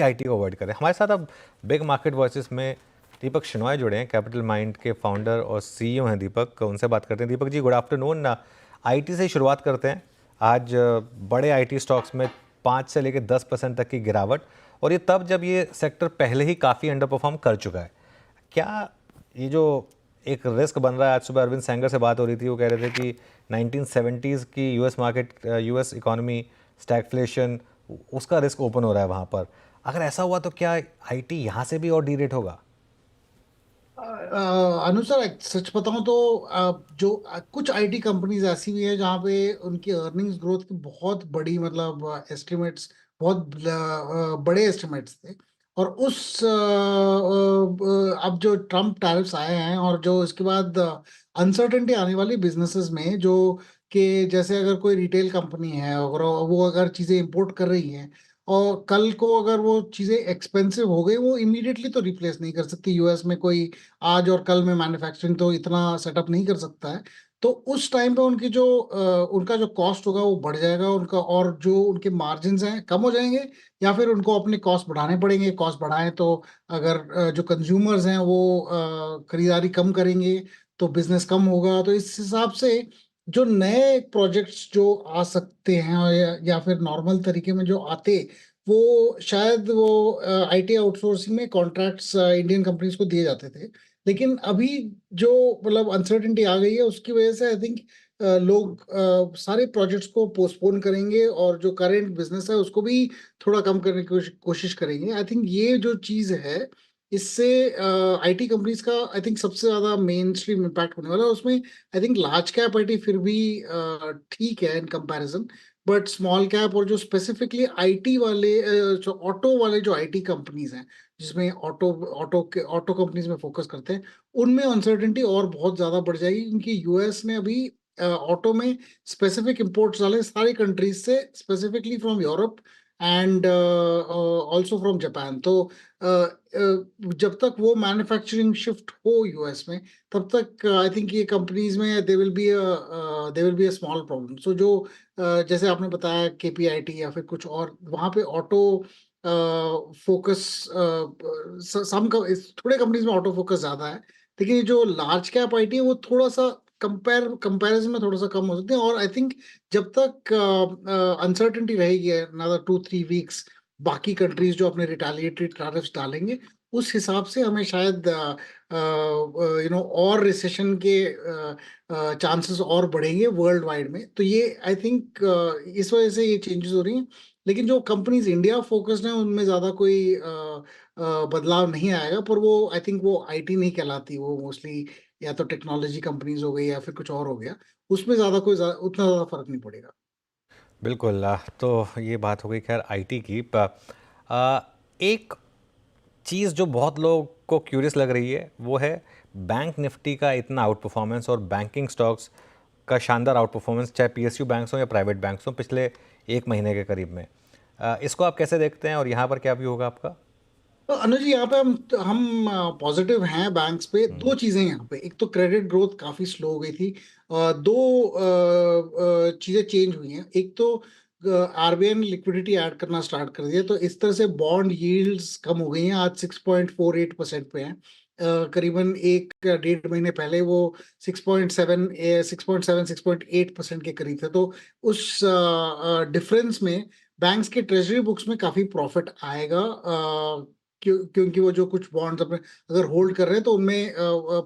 IT को avoid करें। हमारे साथ अब बिग मार्केट वॉइसेस में दीपक शिनॉय जुड़े हैं, कैपिटल माइंड के फाउंडर और सीईओ हैं दीपक। उनसे बात करते हैं। Deepak ji, good afternoon. IT से ही शुरुआत करते हैं। आज बड़े आईटी स्टॉक्स में 5 से लेकर 10% तक की गिरावट, और ये तब जब ये सेक्टर पहले ही काफ़ी अंडर परफॉर्म कर चुका है। क्या ये जो एक रिस्क बन रहा है, आज सुबह अरविंद सैंगर से बात हो रही थी, वो कह रहे थे कि 1970s की US market, US economy, stagflation, उसका रिस्क ओपन हो रहा है वहाँ पर। अगर ऐसा हुआ तो क्या आईटी यहाँ से भी और डीरेट होगा? अनुसार सच बताऊं तो जो कुछ आईटी कंपनीज ऐसी भी है जहाँ पे उनकी अर्निंग्स ग्रोथ की बहुत बड़ी मतलब एस्टिमेट्स, बहुत बड़े एस्टिमेट्स थे। और उस अब जो ट्रम्प टैरिफ्स आए हैं और जो इसके बाद अनसर्टेनिटी आने वाली बिजनेसेस में, जो कि जैसे अगर कोई रिटेल कंपनी है, अगर वो अगर चीजें इंपोर्ट कर रही है और कल को अगर वो चीजें एक्सपेंसिव हो गई, वो इमीडिएटली तो रिप्लेस नहीं कर सकती। यूएस में कोई आज और कल में मैन्युफैक्चरिंग तो इतना सेटअप नहीं कर सकता है। तो उस टाइम पे उनकी जो उनका जो कॉस्ट होगा वो बढ़ जाएगा उनका, और जो उनके मार्जिन्स हैं कम हो जाएंगे, या फिर उनको अपने कॉस्ट बढ़ाने पड़ेंगे। कॉस्ट बढ़ाएं तो अगर जो कंज्यूमर्स हैं वो खरीदारी कम करेंगे तो बिजनेस कम होगा। तो इस हिसाब से जो नए प्रोजेक्ट्स जो आ सकते हैं, या फिर नॉर्मल तरीके में जो आते, वो शायद वो आईटी आउटसोर्सिंग में कॉन्ट्रैक्ट्स इंडियन कंपनीज को दिए जाते थे। लेकिन अभी जो मतलब अनसर्टेनिटी आ गई है उसकी वजह से आई थिंक लोग सारे प्रोजेक्ट्स को पोस्टपोन करेंगे, और जो करंट बिजनेस है उसको भी थोड़ा कम करने की कोशिश करेंगे। आई थिंक ये जो चीज है, इससे आईटी कंपनीज का आई थिंक सबसे ज्यादा मेन स्ट्रीम इम्पैक्ट होने वाला है उसमें। I think large cap IT फिर भी ठीक है in comparison, but small cap और जो स्पेसिफिकली आईटी वाले जो ऑटो वाले जो आईटी कंपनीज हैं, जिसमें ऑटो कंपनीज में फोकस करते हैं, उनमें अनसर्टेनिटी और बहुत ज्यादा बढ़ जाएगी, क्योंकि यूएस ने अभी ऑटो में स्पेसिफिक इंपोर्ट्स डाले सारी कंट्रीज से, specifically from Europe and also from Japan. तो जब तक वो मैन्युफैक्चरिंग शिफ्ट हो यूएस में, तब तक आई थिंक ये कंपनीज में they will be a small problem. So जो जैसे आपने बताया केपीआईटी या फिर कुछ और, वहां पे ऑटो फोकस, सम थोड़े कंपनीज में ऑटो फोकस ज्यादा है। लेकिन ये जो लार्ज कैप आईटी है वो थोड़ा सा कंपैरिजन में थोड़ा सा कम हो सकते हैं। और आई थिंक जब तक अनसर्टेनिटी रहेगी अनदर 2-3 वीक्स, बाकी कंट्रीज जो अपने रिटेलिएटरी टैरिफ्स डालेंगे, उस हिसाब से हमें शायद और रिसेशन के चांसेस और बढ़ेंगे वर्ल्ड वाइड में। तो ये आई थिंक इस वजह से ये चेंजेस हो रही हैं। लेकिन जो कंपनीज इंडिया फोकस्ड हैं उनमें ज्यादा कोई बदलाव नहीं आएगा। पर वो आई थिंक वो आईटी नहीं कहलाती, वो मोस्टली या तो टेक्नोलॉजी कंपनीज हो गई या फिर कुछ और हो गया। उसमें उतना ज्यादा फर्क नहीं पड़ेगा। बिल्कुल। तो ये बात हो गई खैर आईटी की। एक चीज़ जो बहुत लोगों को क्यूरियस लग रही है वो है बैंक निफ्टी का इतना आउट परफॉर्मेंस और बैंकिंग स्टॉक्स का शानदार आउट परफॉर्मेंस, चाहे पीएसयू बैंक्स हो या प्राइवेट बैंक्स हो, पिछले 1 महीने के करीब में। इसको आप कैसे देखते हैं और यहाँ पर क्या व्यू होगा आपका? तो अनुज जी, यहाँ पे हम पॉजिटिव हैं बैंक्स पे। दो चीजें हैं यहाँ पे। एक तो क्रेडिट ग्रोथ काफी स्लो हो गई थी। दो चीजें चेंज हुई हैं। एक तो आरबीआई ने लिक्विडिटी ऐड करना स्टार्ट कर दिया, तो इस तरह से बॉन्ड यील्ड्स कम हो गई हैं। आज 6.48% पे हैं। करीबन 1 1.5 महीने पहले वो 6.7 के करीब थे। तो उस डिफरेंस में बैंक्स के ट्रेजरी बुक्स में काफी प्रॉफिट आएगा। क्योंकि वो जो कुछ बॉन्ड्स अपने अगर होल्ड कर रहे हैं तो उनमें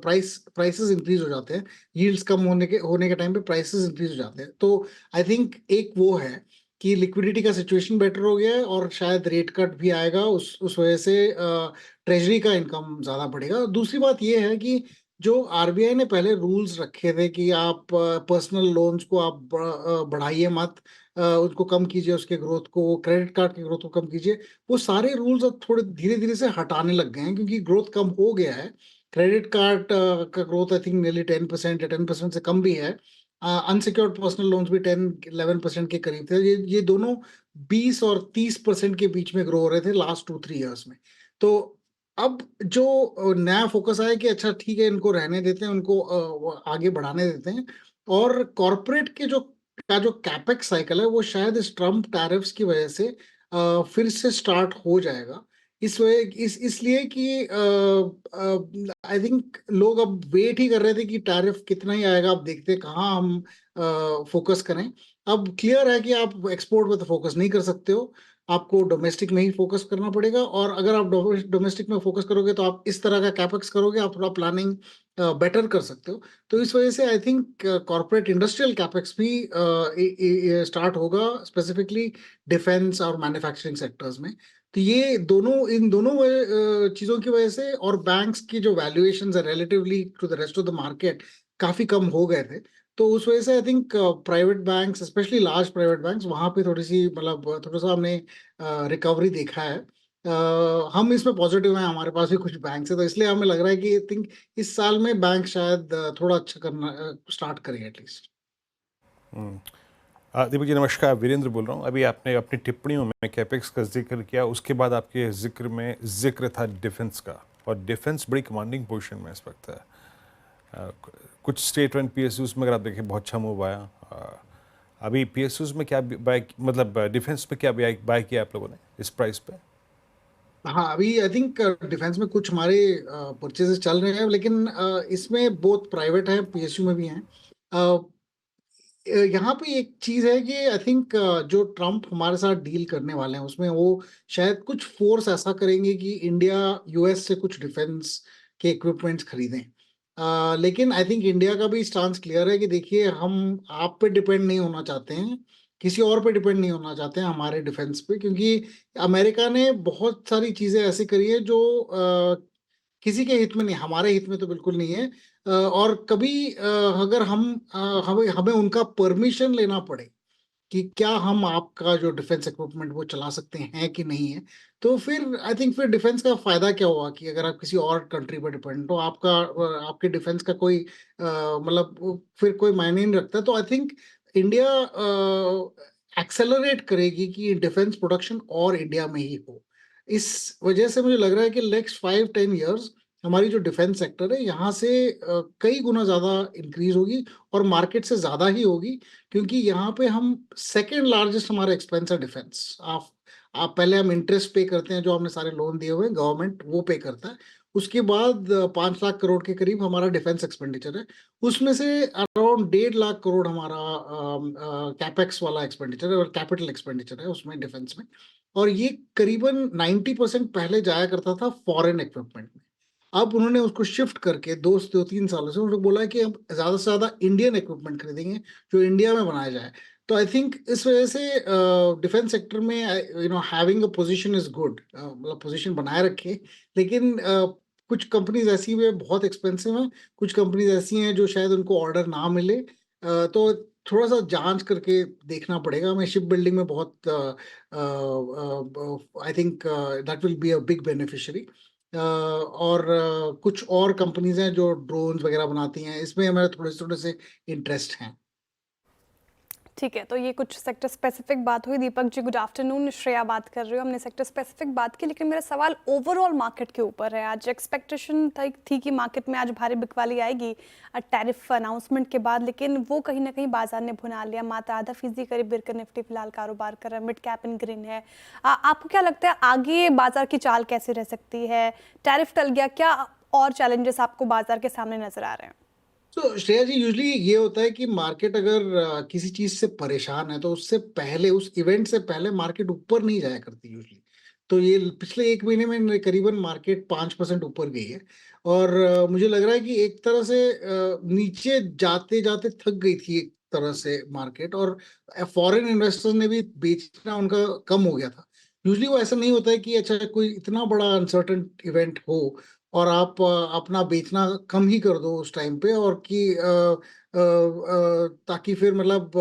प्राइसेस इंक्रीज हो जाते हैं। यील्ड्स कम होने के टाइम पे प्राइसेस इंक्रीज हो जाते हैं। तो आई थिंक एक वो है कि लिक्विडिटी का सिचुएशन बेटर हो गया है, और शायद रेट कट भी आएगा, उस वजह से ट्रेजरी का इनकम ज्यादा बढ़ेगा। दूसरी बात ये है कि जो आरबीआई ने पहले रूल्स रखे थे कि आप पर्सनल लोन्स को आप बढ़ाइए मत, उनको कम कीजिए, उसके ग्रोथ को, क्रेडिट कार्ड की ग्रोथ को कम कीजिए, वो सारे रूल्स अब थोड़े धीरे धीरे से हटाने लग गए हैं, क्योंकि ग्रोथ कम हो गया है। क्रेडिट कार्ड का ग्रोथ आई थिंक नियरली 10% या 10% से कम भी है। अनसिक्योर्ड पर्सनल लोन्स भी 10-11% के करीब थे। ये दोनों 20 और 30% के बीच में ग्रो हो रहे थे लास्ट 2-3 ईयर्स में। तो अब जो नया फोकस आया कि अच्छा ठीक है, इनको रहने देते हैं, उनको वो आगे बढ़ाने देते हैं। और कॉरपोरेट के जो कैपेक्स साइकिल है वो शायद इस ट्रम्प टैरिफ्स की वजह से फिर से स्टार्ट हो जाएगा। इस वजह इसलिए कि आई थिंक लोग अब वेट ही कर रहे थे कि टैरिफ कितना ही आएगा, अब देखते हैं कहाँ हम फोकस करें। अब क्लियर है कि आप एक्सपोर्ट पे तो फोकस नहीं कर सकते हो, आपको डोमेस्टिक में ही फोकस करना पड़ेगा। और अगर आप डोमेस्टिक में फोकस करोगे तो आप इस तरह का कैपेक्स करोगे, आप थोड़ा प्लानिंग बेटर कर सकते हो। तो इस वजह से I think corporate industrial capex भी स्टार्ट होगा, स्पेसिफिकली डिफेंस और मैन्युफैक्चरिंग सेक्टर्स में। तो ये दोनों, इन दोनों चीजों की वजह से, और बैंक्स की जो वैल्यूएशंस है relatively to the rest of the market काफी कम हो गए थे, तो उस वजह से I think private banks, specially large private banks, वहां पे थोड़ी सी मतलब थोड़ा सा हमने रिकवरी देखा है। हम इसमें पॉजिटिव हैं, हमारे पास भी कुछ बैंक है, तो इसलिए हमें लग रहा है कि आई थिंक इस साल में बैंक शायद थोड़ा अच्छा करना स्टार्ट करेंगे एटलीस्ट। दीपक जी नमस्कार, वीरेंद्र बोल रहा हूँ। अभी आपने अपनी टिप्पणियों में कैपेक्स का जिक्र किया, उसके बाद आपके जिक्र में जिक्र था डिफेंस का, और डिफेंस बड़ी कमांडिंग पोजीशन में इस वक्त है। कुछ स्टेट रन पीएसयूज में अगर आप देखें बहुत अच्छा मूव आया। अभी पीएसयूज में क्या बाय, मतलब डिफेंस में क्या बाय किया आप लोगों ने इस प्राइस पे? हाँ, अभी आई थिंक डिफेंस में कुछ हमारे परचेजेस चल रहे हैं, लेकिन इसमें बोथ प्राइवेट है, पीएसयू में भी हैं। यहाँ पे एक चीज है कि आई थिंक जो ट्रम्प हमारे साथ डील करने वाले हैं उसमें वो शायद कुछ फोर्स ऐसा करेंगे कि इंडिया यूएस से कुछ डिफेंस के इक्विपमेंट्स खरीदें। लेकिन आई थिंक इंडिया का भी स्टांस क्लियर है कि देखिए, हम आप पे डिपेंड नहीं होना चाहते हैं, किसी और पे डिपेंड नहीं होना चाहते हैं हमारे डिफेंस पे, क्योंकि अमेरिका ने बहुत सारी चीजें ऐसी करी है जो किसी के हित में नहीं, हमारे हित में तो बिल्कुल नहीं है। और कभी अगर हमें हमें उनका परमिशन लेना पड़े कि क्या हम आपका जो डिफेंस इक्विपमेंट वो चला सकते हैं कि नहीं है, तो फिर आई थिंक फिर डिफेंस का फायदा क्या हुआ कि अगर आप किसी और कंट्री पर डिपेंड हो, आपका आपके डिफेंस का कोई मतलब फिर कोई मायने नहीं रखता। तो आई थिंक इंडिया एक्सेलरेट करेगी कि डिफेंस प्रोडक्शन और इंडिया में ही हो। इस वजह से मुझे लग रहा है कि नेक्स्ट 5-10 ईयर्स हमारी जो डिफेंस सेक्टर है यहाँ से कई गुना ज्यादा इंक्रीज होगी, और मार्केट से ज्यादा ही होगी, क्योंकि यहाँ पे हम सेकेंड लार्जेस्ट हमारा एक्सपेंस है डिफेंस। आप पहले हम इंटरेस्ट पे करते हैं, जो हमने सारे लोन दिए हुए हैं गवर्नमेंट वो पे करता है। उसके बाद 5 लाख करोड़ के करीब हमारा डिफेंस एक्सपेंडिचर है। उसमें से अराउंड 1.5 लाख करोड़ हमारा कैपेक्स वाला एक्सपेंडिचर है, और कैपिटल एक्सपेंडिचर है उसमें डिफेंस में। और ये करीबन 90% पहले जाया करता था फॉरेन इक्विपमेंट में। अब उन्होंने उसको शिफ्ट करके 2-3 सालों से उन्होंने बोला है कि अब ज्यादा से ज्यादा इंडियन इक्विपमेंट खरीदेंगे जो इंडिया में बनाया जाए। तो आई थिंक इस वजह से डिफेंस सेक्टर में having a position is good, मतलब पोजीशन बनाए रखे। लेकिन कुछ कंपनीज ऐसी भी हैं बहुत एक्सपेंसिव हैं, कुछ कंपनीज ऐसी हैं जो शायद उनको ऑर्डर ना मिले। तो थोड़ा सा जांच करके देखना पड़ेगा हमें। शिप बिल्डिंग में बहुत I think that will be a big beneficiary. और कुछ और कंपनीज हैं जो ड्रोन्स वगैरह बनाती हैं, इसमें हमारे थोड़े थोड़े से इंटरेस्ट हैं। ठीक है, तो ये कुछ सेक्टर स्पेसिफिक बात हुई। दीपक जी गुड आफ्टरनून, श्रेया बात कर रही हूँ। हमने सेक्टर स्पेसिफिक बात की, लेकिन मेरा सवाल ओवरऑल मार्केट के ऊपर है। आज एक्सपेक्टेशन थी कि मार्केट में आज भारी बिकवाली आएगी टैरिफ अनाउंसमेंट के बाद, लेकिन वो कहीं ना कहीं बाजार ने भुना लिया। मात्र ½ करीब बिरकर निफ्टी फिलहाल कारोबार कर रहा है, मिड कैप इन ग्रीन है। आपको क्या लगता है आगे बाजार की चाल कैसे रह सकती है? टैरिफ टल गया, क्या और चैलेंजेस आपको बाजार के सामने नजर आ रहे हैं? तो श्रेया जी, यूजली ये होता है कि मार्केट अगर किसी चीज से परेशान है तो उससे पहले, उस इवेंट से पहले मार्केट ऊपर नहीं जाया करती यूजली। तो ये पिछले 1 महीने में करीबन मार्केट 5% ऊपर गई है। और मुझे लग रहा है कि एक तरह से नीचे जाते जाते थक गई थी एक तरह से मार्केट, और फॉरेन इन्वेस्टर्स ने भी बेचना उनका कम हो गया था। यूजली वो ऐसा नहीं होता है कि अच्छा कोई इतना बड़ा अनसर्टन इवेंट हो और आप अपना बेचना कम ही कर दो उस टाइम पे, और कि ताकि फिर मतलब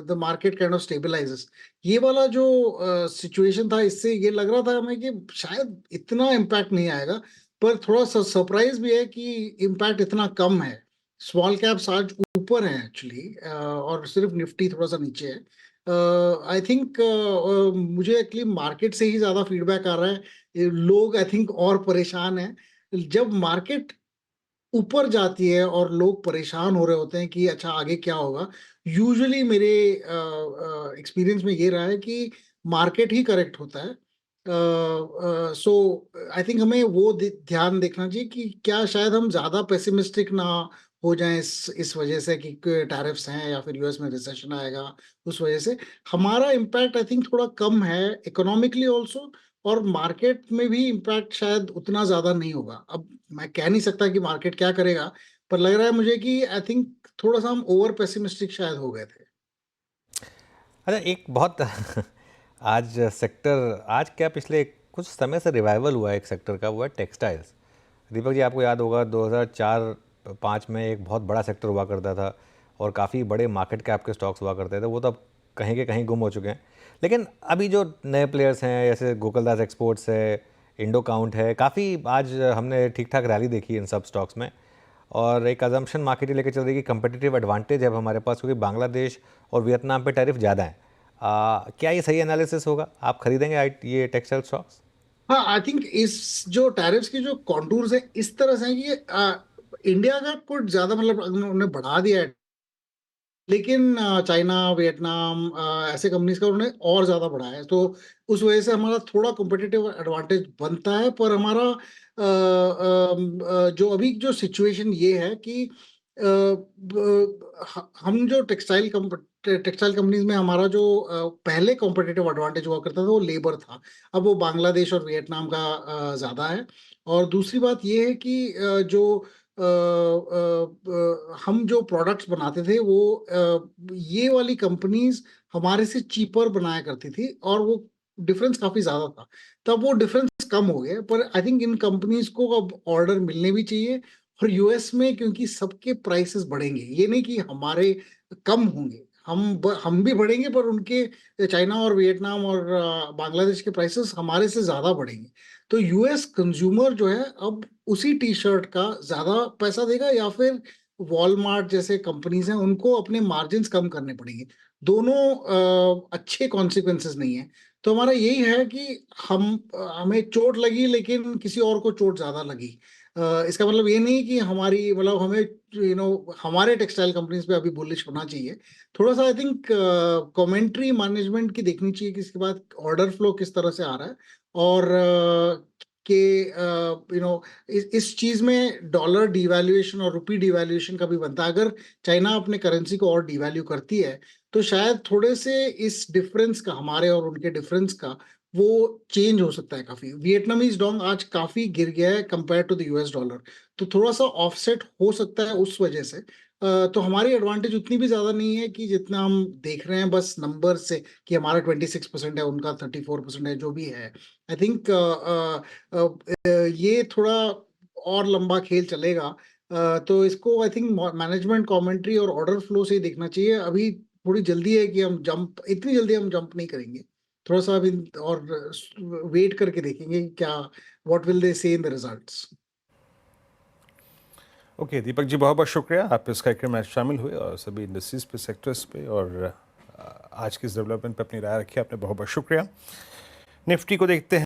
the market kind of stabilises. ये वाला जो सिचुएशन था, इससे ये लग रहा था हमें कि शायद इतना इम्पैक्ट नहीं आएगा, पर थोड़ा सा सरप्राइज भी है कि इम्पैक्ट इतना कम है। स्मॉल कैप्स आज ऊपर हैं एक्चुअली, और सिर्फ निफ्टी थोड़ा सा नीचे है। आई थिंक मुझे एक्चुअली मार्केट से ही ज्यादा फीडबैक आ रहा है। ये लोग आई थिंक और परेशान हैं। जब मार्केट ऊपर जाती है और लोग परेशान हो रहे होते हैं कि अच्छा आगे क्या होगा, यूजुअली मेरे एक्सपीरियंस में ये रहा है कि मार्केट ही करेक्ट होता है। सो आई थिंक हमें वो ध्यान देखना चाहिए कि क्या शायद हम ज़्यादा पेसिमिस्टिक ना हो जाएं इस वजह से कि टैरिफ्स हैं या फिर यूएस में रिसेशन आएगा, उस वजह से हमारा इम्पैक्ट आई थिंक थोड़ा कम है इकोनॉमिकली ऑल्सो, और मार्केट में भी इम्पैक्ट शायद उतना ज़्यादा नहीं होगा। अब मैं कह नहीं सकता कि मार्केट क्या करेगा, पर लग रहा है मुझे कि आई थिंक थोड़ा सा हम ओवर पेसिमिस्टिक शायद हो गए थे। अच्छा, एक बहुत आज सेक्टर, आज क्या पिछले कुछ समय से रिवाइवल हुआ है एक सेक्टर का, वो है टेक्सटाइल्स। दीपक जी, आपको याद होगा 2004-5 में एक बहुत बड़ा सेक्टर हुआ करता था और काफ़ी बड़े मार्केट कैप के स्टॉक्स हुआ करते थे, वो तो अब कहीं के कहीं गुम हो चुके हैं। लेकिन अभी जो नए प्लेयर्स हैं, जैसे गोकुलदास एक्सपोर्ट्स है, इंडो काउंट है, काफ़ी आज हमने ठीक ठाक रैली देखी इन सब स्टॉक्स में, और एक अजम्पशन मार्केट ही लेकर चल रही है कि कंपेटिटिव एडवांटेज है अब हमारे पास, क्योंकि बांग्लादेश और वियतनाम पे टैरिफ ज़्यादा है। क्या ये सही एनालिसिस होगा? आप खरीदेंगे ये टेक्सटाइल स्टॉक्स? हाँ, आई थिंक इस जो टैरिफ्स की जो कॉन्टूर्स है इस तरह से हैं कि इंडिया का कुछ ज्यादा मतलब उन्होंने बढ़ा दिया है, लेकिन चाइना, वियतनाम, ऐसे कंपनीज का उन्होंने और ज्यादा बढ़ाया है, तो उस वजह से हमारा थोड़ा कॉम्पिटिटिव एडवांटेज बनता है। पर हमारा जो अभी जो सिचुएशन ये है कि हम जो टेक्सटाइल कंपनीज में हमारा जो पहले कॉम्पिटिटिव एडवांटेज हुआ करता था वो लेबर था, अब वो बांग्लादेश और वियतनाम का ज्यादा है। और दूसरी बात ये है कि जो हम जो प्रोडक्ट्स बनाते थे वो ये वाली कंपनीज हमारे से चीपर बनाया करती थी, और वो डिफरेंस काफी ज्यादा था। तब वो डिफरेंस कम हो गया, पर आई थिंक इन कंपनीज को अब ऑर्डर मिलने भी चाहिए। और यूएस में क्योंकि सबके प्राइसेस बढ़ेंगे, ये नहीं कि हमारे कम होंगे, हम भी बढ़ेंगे, पर उनके चाइना और वियतनाम और बांग्लादेश के प्राइसेस हमारे से ज्यादा बढ़ेंगे। तो यूएस कंज्यूमर जो है अब उसी टी शर्ट का ज्यादा पैसा देगा, या फिर वॉलमार्ट जैसे कंपनीज हैं उनको अपने मार्जिन्स कम करने पड़ेंगे। दोनों अच्छे कॉन्सिक्वेंसेस नहीं है। तो हमारा यही है कि हमें चोट लगी, लेकिन किसी और को चोट ज्यादा लगी। इसका मतलब ये नहीं कि हमारी मतलब हमें हमारे टेक्सटाइल कंपनीज पे अभी बुलिश होना चाहिए। थोड़ा सा आई थिंक कमेंट्री मैनेजमेंट की देखनी चाहिए कि इसके बाद ऑर्डर फ्लो किस तरह से आ रहा है, और कि इस चीज में डॉलर डिवैल्यूएशन और रुपी डिवैल्यूएशन का भी बनता है। अगर चाइना अपने करेंसी को और डिवैल्यू करती है तो शायद थोड़े से इस डिफरेंस का, हमारे और उनके डिफरेंस का, वो चेंज हो सकता है काफी। वियतनामीज डोंग आज काफी गिर गया है compare to the US dollar, तो थोड़ा सा ऑफसेट हो सकता है उस वजह से। तो हमारी एडवांटेज उतनी भी ज्यादा नहीं है कि जितना हम देख रहे हैं बस नंबर से, कि हमारा 26% है, उनका 34% है, जो भी है। आई थिंक ये थोड़ा और लंबा खेल चलेगा। तो इसको आई थिंक मैनेजमेंट कमेंट्री और ऑर्डर फ्लो से ही देखना चाहिए। अभी थोड़ी जल्दी है कि इतनी जल्दी हम जंप नहीं करेंगे। थोड़ा सा अभी और वेट करके देखेंगे कि क्या, व्हाट विल दे से in the results. Okay Deepak ji, बहुत बहुत शुक्रिया, आप इस कार्यक्रम में शामिल हुए और सभी इंडस्ट्रीज पे, सेक्टर्स पे और आज के इस डेवलपमेंट पे अपनी राय रखी, आपने बहुत बहुत शुक्रिया। निफ्टी को देखते हैं।